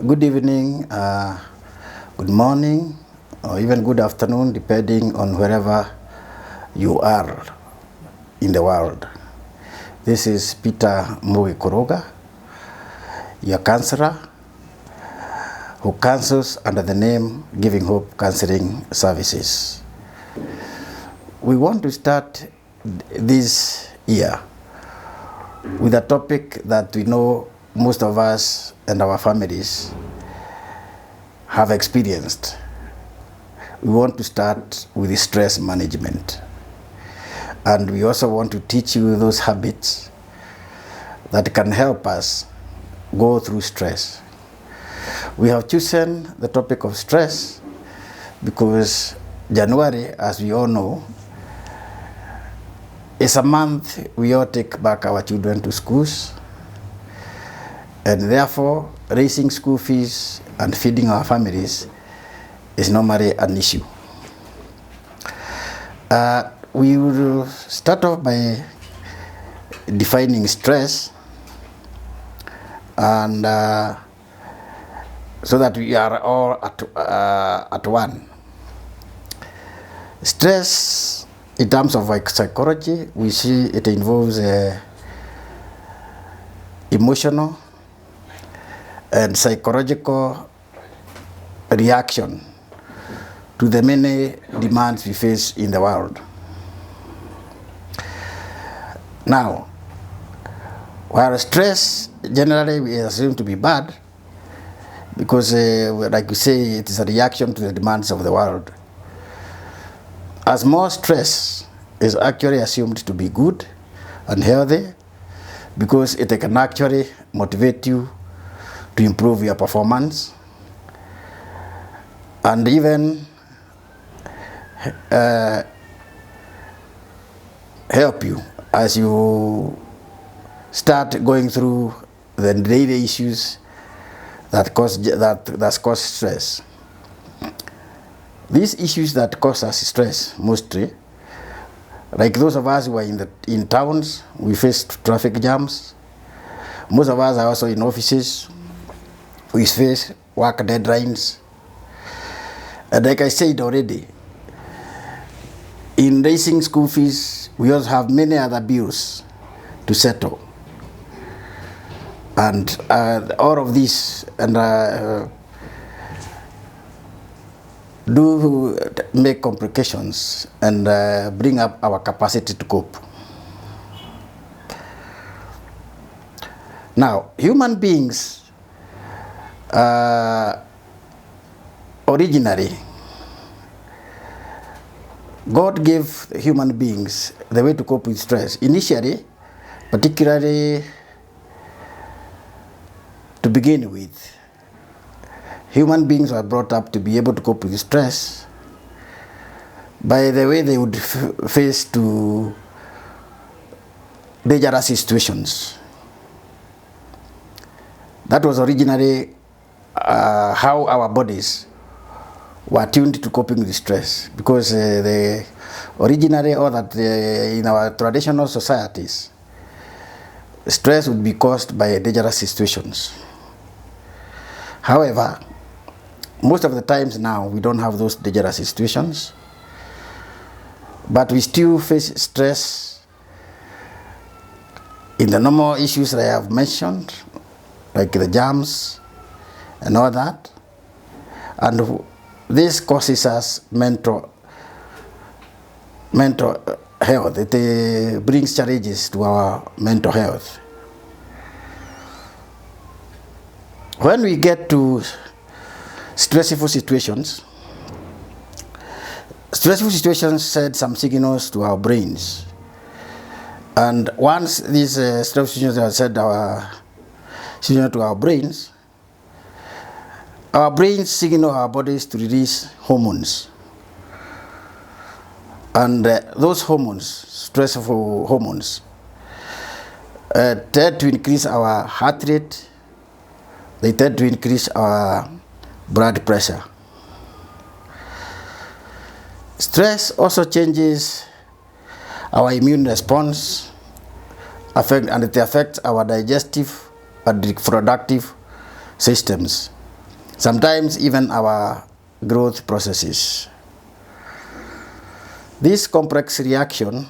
Good evening, good morning, or even good afternoon, depending on wherever you are in the world. This is Peter Mugi, your counselor, who counsels under the name Giving Hope Counselling Services. We want to start this year with a topic that we know most of us and our families have experienced. We want to start with stress management. And we also want to teach you those habits that can help us go through stress. We have chosen the topic of stress because January, as we all know, is a month we all take back our children to schools. And therefore, raising school fees and feeding our families is normally an issue. We will start off by defining stress, and so that we are all at one. Stress, in terms of psychology, we see it involves emotional and psychological reaction to the many demands we face in the world. Now, while stress generally we assume to be bad, because like we say, it is a reaction to the demands of the world. As more stress is actually assumed to be good and healthy, because it can actually motivate you to improve your performance and even help you as you start going through the daily issues that cause stress. These issues that cause us stress mostly, like those of us who are in towns, we face traffic jams. Most of us are also in offices. We face work deadlines. And like I said already, in raising school fees, we also have many other bills to settle. And all of these do make complications and bring up our capacity to cope. Now, human beings originally, God gave human beings the way to cope with stress. Initially, particularly to begin with, human beings were brought up to be able to cope with stress by the way they would face to dangerous situations. That was originally how our bodies were tuned to coping with stress, because originally, or that in our traditional societies, stress would be caused by dangerous situations. However, most of the times now we don't have those dangerous situations, but we still face stress in the normal issues that I have mentioned, like the jams and all that. And this causes us mental health. It brings challenges to our mental health. When we get to stressful situations send some signals to our brains. And once these stressful situations have sent our signal to our brains signal our bodies to release hormones. And those hormones, stressful hormones, tend to increase our heart rate. They tend to increase our blood pressure. Stress also changes our immune response, and it affects our digestive and reproductive systems. sometimes even our growth processes. This complex reaction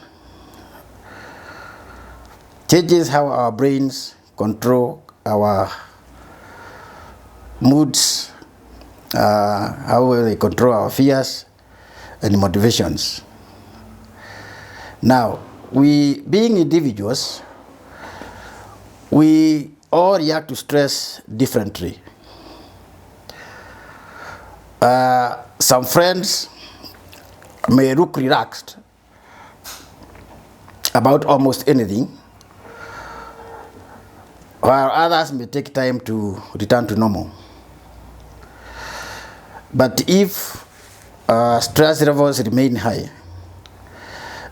changes how our brains control our moods, how they control our fears and motivations. Now, we being individuals, we all react to stress differently. Some friends may look relaxed about almost anything, while others may take time to return to normal. But if stress levels remain high,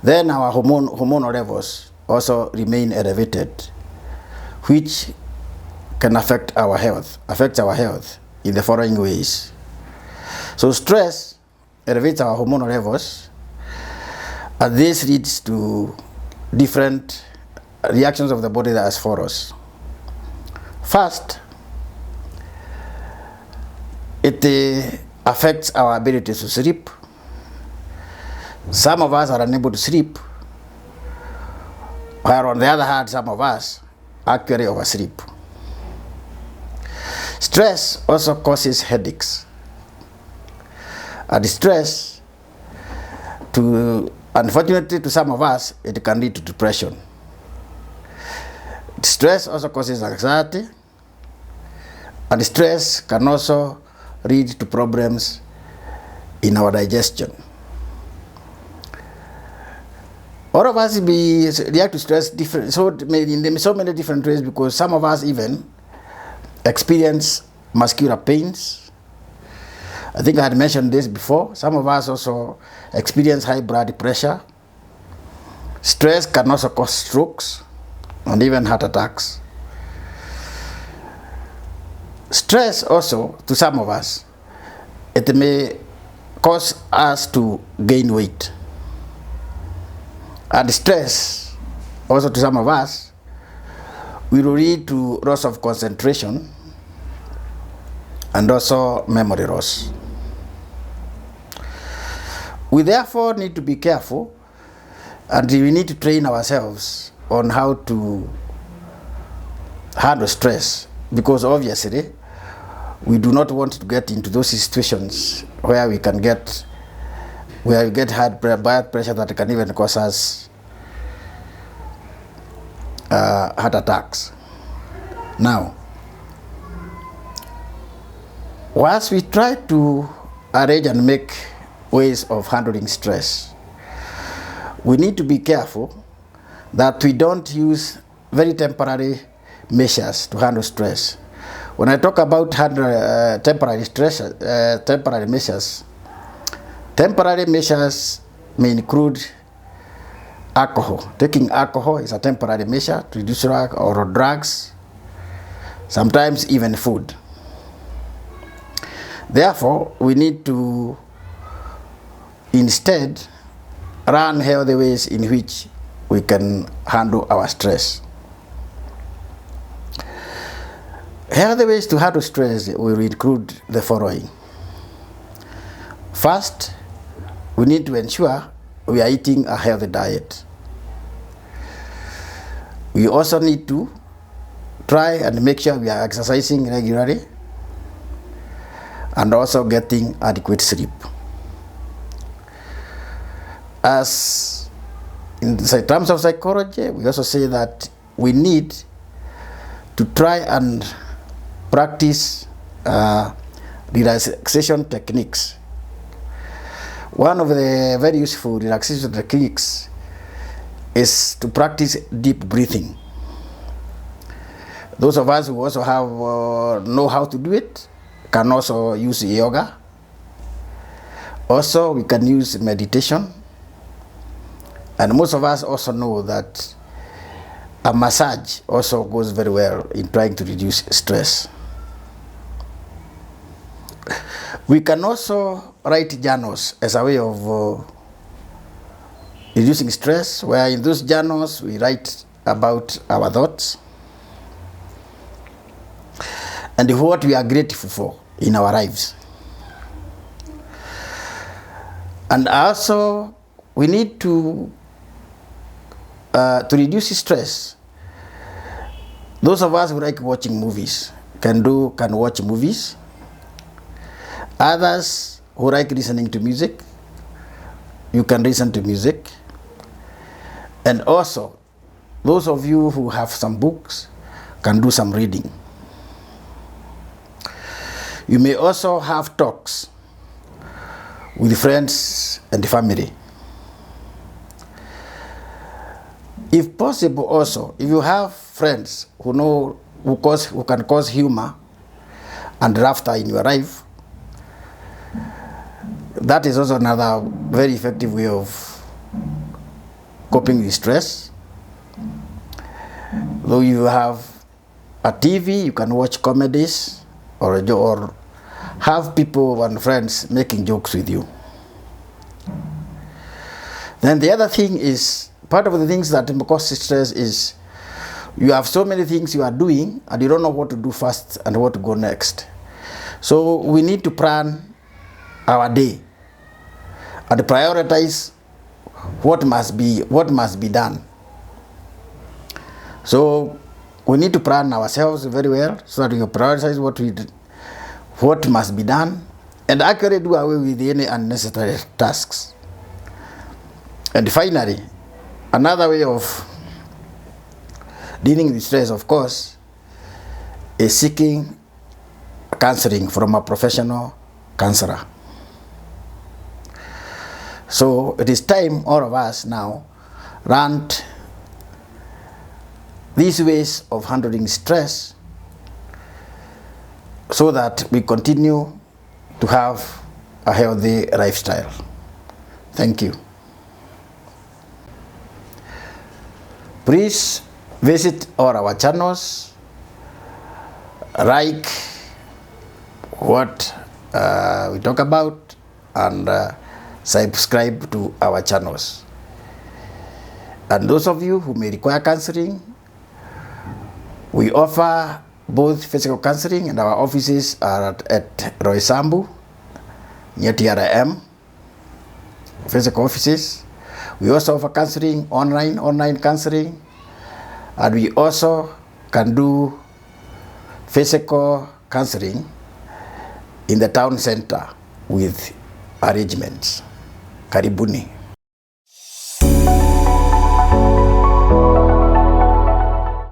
then our hormonal levels also remain elevated, which can affect our health in the following ways. So stress elevates our hormonal levels, and this leads to different reactions of the body as follows. First, it affects our ability to sleep. Some of us are unable to sleep, while on the other hand, some of us actually oversleep. Stress also causes headaches. And stress, unfortunately to some of us, it can lead to depression. Stress also causes anxiety, and stress can also lead to problems in our digestion. All of us react to stress in so many different ways, because some of us even experience muscular pains. I think I had mentioned this before. Some of us also experience high blood pressure. Stress can also cause strokes and even heart attacks. Stress also, to some of us, it may cause us to gain weight. And stress, also to some of us, will lead to loss of concentration and also memory loss. We therefore need to be careful, and we need to train ourselves on how to handle stress, because obviously we do not want to get into those situations where we get blood pressure that can even cause us heart attacks. Now, once we try to arrange and make ways of handling stress, we need to be careful that we don't use very temporary measures to handle stress. When I talk about temporary measures may include alcohol. Taking alcohol is a temporary measure to reduce or drugs, sometimes even food. Therefore, we need to instead learn healthy ways in which we can handle our stress. Healthy ways to handle stress will include the following. First, we need to ensure we are eating a healthy diet. We also need to try and make sure we are exercising regularly and also getting adequate sleep. As in terms of psychology, we also say that we need to try and practice relaxation techniques. One of the very useful relaxation techniques is to practice deep breathing. Those of us who also know how to do it can also use yoga. Also, we can use meditation. And most of us also know that a massage also goes very well in trying to reduce stress. We can also write journals as a way of reducing stress, where in those journals we write about our thoughts and what we are grateful for in our lives. And also, we need to reduce stress. Those of us who like watching movies can watch movies. Others who like listening to music, you can listen to music. And also, those of you who have some books can do some reading. You may also have talks with friends and family. If possible also, if you have friends who can cause humor and laughter in your life, that is also another very effective way of coping with stress. Though you have a TV, you can watch comedies or have people and friends making jokes with you. Then the other thing is, part of the things that cause stress is you have so many things you are doing and you don't know what to do first and what to go next. So we need to plan our day and prioritize what must be done. So we need to plan ourselves very well so that we prioritize what must be done and actually do away with any unnecessary tasks. And finally, another way of dealing with stress, of course, is seeking counseling from a professional counselor. So it is time all of us now learn these ways of handling stress so that we continue to have a healthy lifestyle. Thank you. Please visit all our channels, like what we talk about, and subscribe to our channels. And those of you who may require counseling, we offer both physical counseling, and our offices are at Roysambu, near TRM, physical offices. We also offer counseling, online counseling, and we also can do physical counseling in the town center with arrangements. Karibuni.